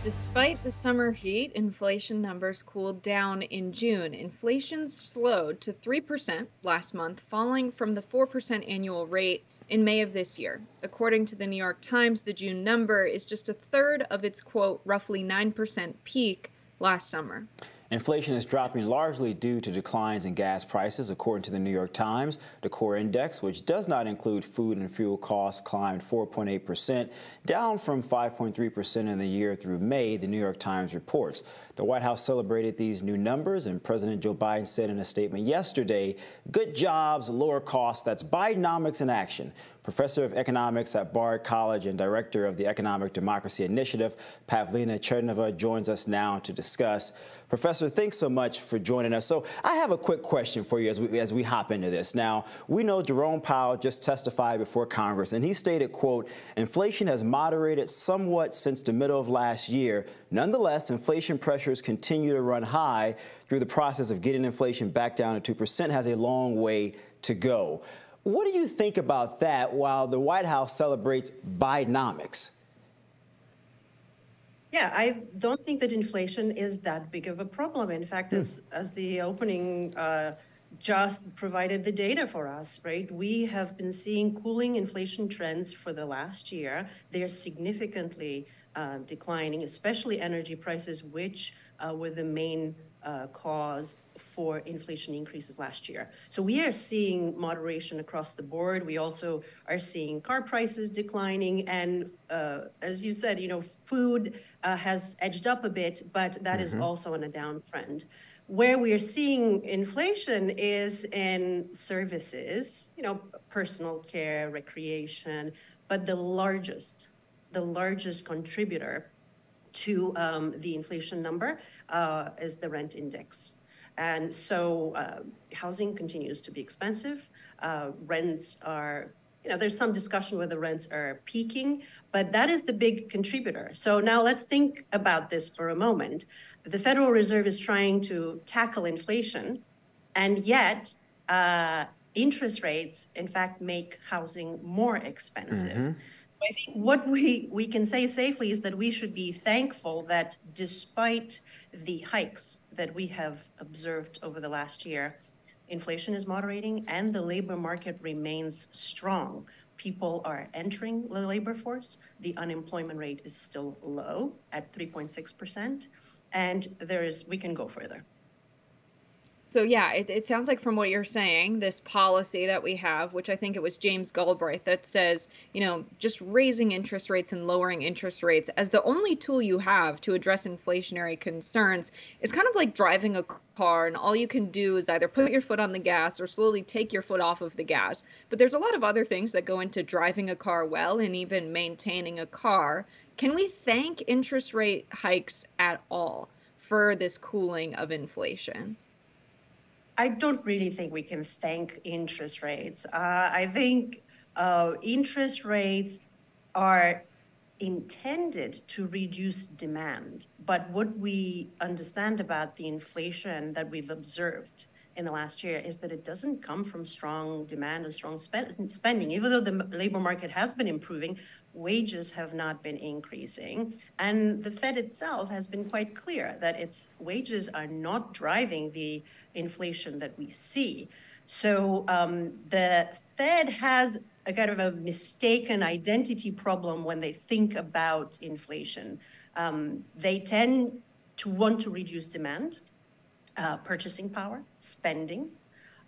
Despite the summer heat, inflation numbers cooled down in June. Inflation slowed to 3% last month, falling from the 4% annual rate in May of this year. According to the New York Times, the June number is just a third of its, quote, roughly 9% peak last summer. Inflation is dropping largely due to declines in gas prices, according to the New York Times. The core index, which does not include food and fuel costs, climbed 4.8%, down from 5.3% in the year through May, the New York Times reports. The White House celebrated these new numbers, and President Joe Biden said in a statement yesterday, "Good jobs, lower costs, that's Bidenomics in action." Professor of economics at Bard College and director of the Economic Democracy Initiative, Pavlina Tcherneva, joins us now to discuss. Professor, thanks so much for joining us. So I have a quick question for you as we hop into this. Now, we know Jerome Powell just testified before Congress, and he stated, quote, "Inflation has moderated somewhat since the middle of last year. Nonetheless, inflation pressures continue to run high. Through the process of getting inflation back down to 2% has a long way to go." What do you think about that while the White House celebrates Bidenomics? Yeah, I don't think that inflation is that big of a problem. In fact, as the opening just provided the data for us, right? We have been seeing cooling inflation trends for the last year. They're significantly declining, especially energy prices, which were the main cause for inflation increases last year. So we are seeing moderation across the board. We also are seeing car prices declining. And as you said, food has edged up a bit, but that is also on a downtrend. Where we are seeing inflation is in services, personal care, recreation, but the largest contributor to the inflation number is the rent index. And so housing continues to be expensive. Rents are, there's some discussion whether rents are peaking, but that is the big contributor. So now let's think about this for a moment. The Federal Reserve is trying to tackle inflation, and yet interest rates, in fact, make housing more expensive. I think what we can say safely is that we should be thankful that despite the hikes that we have observed over the last year, inflation is moderating and the labor market remains strong. People are entering the labor force. The unemployment rate is still low at 3.6%, and we can go further. So yeah, it sounds like from what you're saying, this policy that we have, which I think it was James Galbraith that says, just raising interest rates and lowering interest rates as the only tool you have to address inflationary concerns is kind of like driving a car, and all you can do is either put your foot on the gas or slowly take your foot off of the gas. But there's a lot of other things that go into driving a car well and even maintaining a car. Can we thank interest rate hikes at all for this cooling of inflation? I don't really think we can thank interest rates. I think interest rates are intended to reduce demand. But what we understand about the inflation that we've observed in the last year is that it doesn't come from strong demand or strong spending. Even though the labor market has been improving, wages have not been increasing. And the Fed itself has been quite clear that its wages are not driving the inflation that we see. So the Fed has a kind of a mistaken identity problem when they think about inflation. They tend to want to reduce demand, purchasing power, spending.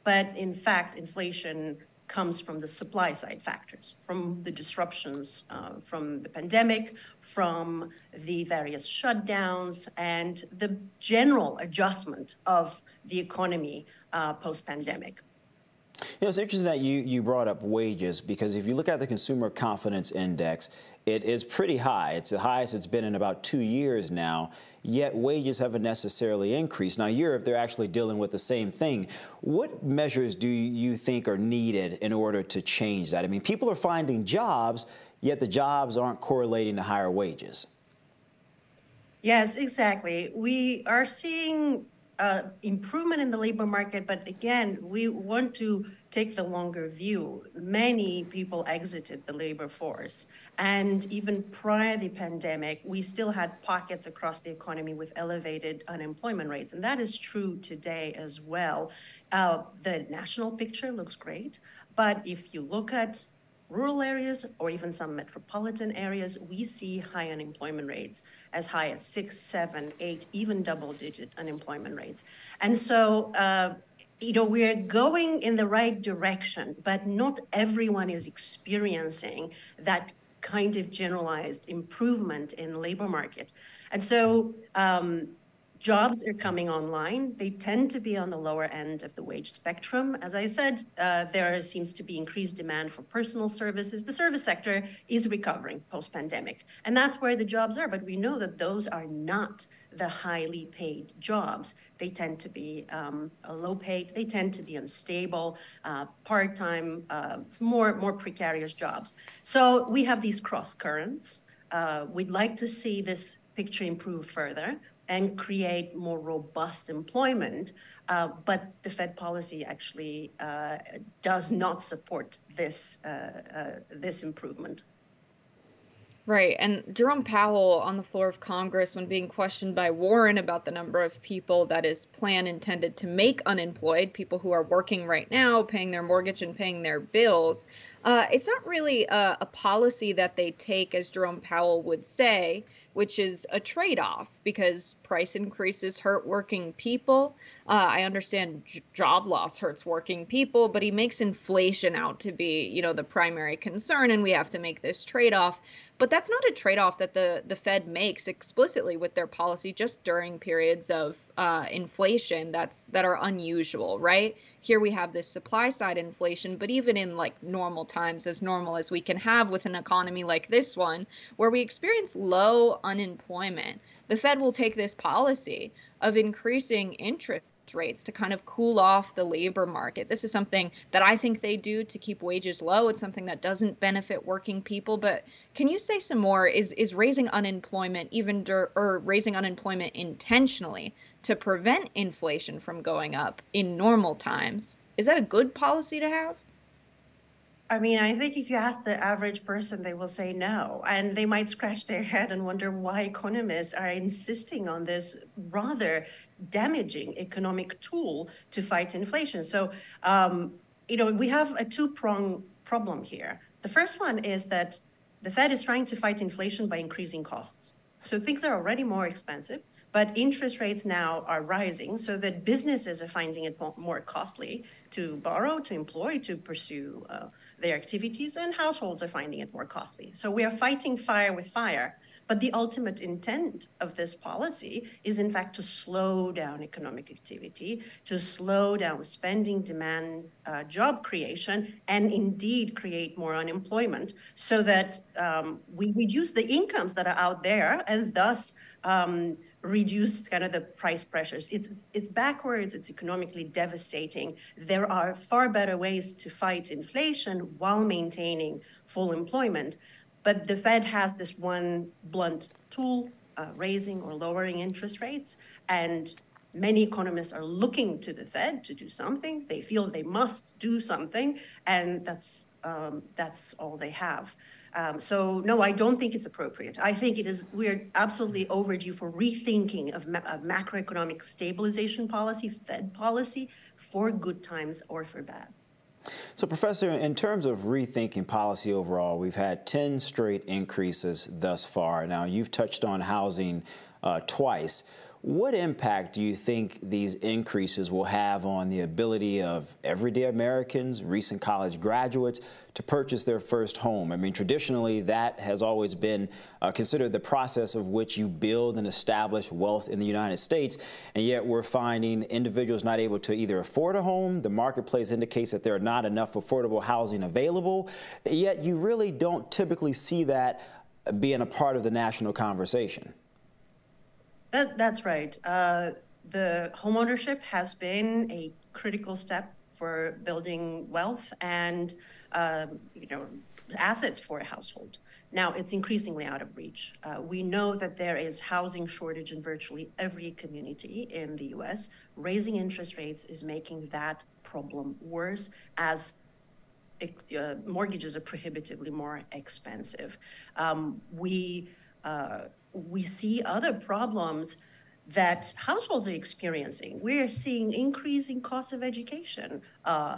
But in fact, inflation comes from the supply side factors, from the disruptions from the pandemic, from the various shutdowns, and the general adjustment of the economy post-pandemic. It's interesting that you brought up wages, because if you look at the Consumer Confidence Index, it is pretty high. It's the highest it's been in about 2 years now, yet wages haven't necessarily increased. Now, Europe, they're actually dealing with the same thing. What measures do you think are needed in order to change that? I mean, people are finding jobs, yet the jobs aren't correlating to higher wages. Yes, exactly. We are seeing improvement in the labor market, but again, we want to take the longer view. Many people exited the labor force, and even prior to the pandemic, we still had pockets across the economy with elevated unemployment rates, and that is true today as well. The national picture looks great, but if you look at rural areas or even some metropolitan areas, we see high unemployment rates, as high as 6, 7, 8, even double-digit unemployment rates. And so, we're going in the right direction, but not everyone is experiencing that kind of generalized improvement in the labor market. And so, jobs are coming online. They tend to be on the lower end of the wage spectrum. As I said, there seems to be increased demand for personal services. The service sector is recovering post-pandemic, and that's where the jobs are. But we know that those are not the highly paid jobs. They tend to be low paid. They tend to be unstable, part-time, more precarious jobs. So we have these cross currents. We'd like to see this picture improve further and create more robust employment. But the Fed policy actually does not support this improvement. Right. And Jerome Powell on the floor of Congress, when being questioned by Warren about the number of people that his plan intended to make unemployed, people who are working right now, paying their mortgage and paying their bills, it's not really a policy that they take, as Jerome Powell would say, which is a trade-off, because price increases hurt working people. I understand job loss hurts working people, but he makes inflation out to be, the primary concern, and we have to make this trade-off. But that's not a trade-off that the Fed makes explicitly with their policy just during periods of inflation that are unusual, right? Here we have this supply side inflation, but even in like normal times, as normal as we can have with an economy like this one, where we experience low unemployment, the Fed will take this policy of increasing interest rates to kind of cool off the labor market. This is something that I think they do to keep wages low. It's something that doesn't benefit working people. But can you say some more? Is raising unemployment or raising unemployment intentionally to prevent inflation from going up in normal times? Is that a good policy to have? I mean, I think if you ask the average person, they will say no. And they might scratch their head and wonder why economists are insisting on this rather damaging economic tool to fight inflation. So, we have a two-pronged problem here. The first one is that the Fed is trying to fight inflation by increasing costs. So things are already more expensive, but interest rates now are rising so that businesses are finding it more costly to borrow, to employ, to pursue their activities, and households are finding it more costly. So we are fighting fire with fire. But the ultimate intent of this policy is, in fact, to slow down economic activity, to slow down spending, demand, job creation, and indeed create more unemployment so that we reduce the incomes that are out there and thus reduce kind of the price pressures. It's backwards, it's economically devastating. There are far better ways to fight inflation while maintaining full employment. But the Fed has this one blunt tool, raising or lowering interest rates, and many economists are looking to the Fed to do something. They feel they must do something, and that's all they have. So no, I don't think it's appropriate. I think we're absolutely overdue for rethinking of macroeconomic stabilization policy, Fed policy, for good times or for bad. So, Professor, in terms of rethinking policy overall, we've had 10 straight increases thus far. Now, you've touched on housing twice. What impact do you think these increases will have on the ability of everyday Americans, recent college graduates, to purchase their first home? I mean, traditionally, that has always been considered the process of which you build and establish wealth in the United States, and yet we're finding individuals not able to either afford a home. The marketplace indicates that there are not enough affordable housing available, yet you really don't typically see that being a part of the national conversation. That's right. The homeownership has been a critical step for building wealth and assets for a household. Now, it's increasingly out of reach. We know that there is housing shortage in virtually every community in the US. Raising interest rates is making that problem worse as mortgages are prohibitively more expensive. We see other problems that households are experiencing. We're seeing increasing costs of education.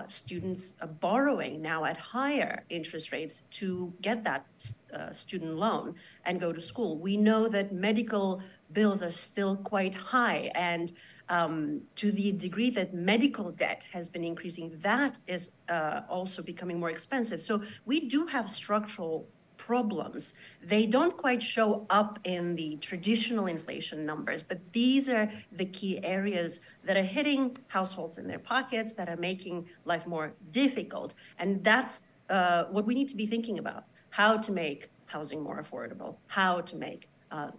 Students are borrowing now at higher interest rates to get that student loan and go to school. We know that medical bills are still quite high, and to the degree that medical debt has been increasing, that is also becoming more expensive. So we do have structural problems. They don't quite show up in the traditional inflation numbers, but these are the key areas that are hitting households in their pockets, that are making life more difficult. And that's what we need to be thinking about: how to make housing more affordable, how to make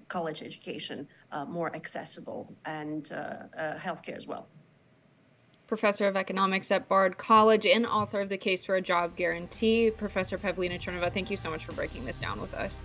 college education more accessible, and healthcare as well. Professor of Economics at Bard College and author of The Case for a Job Guarantee, Professor Pavlina Tcherneva, thank you so much for breaking this down with us.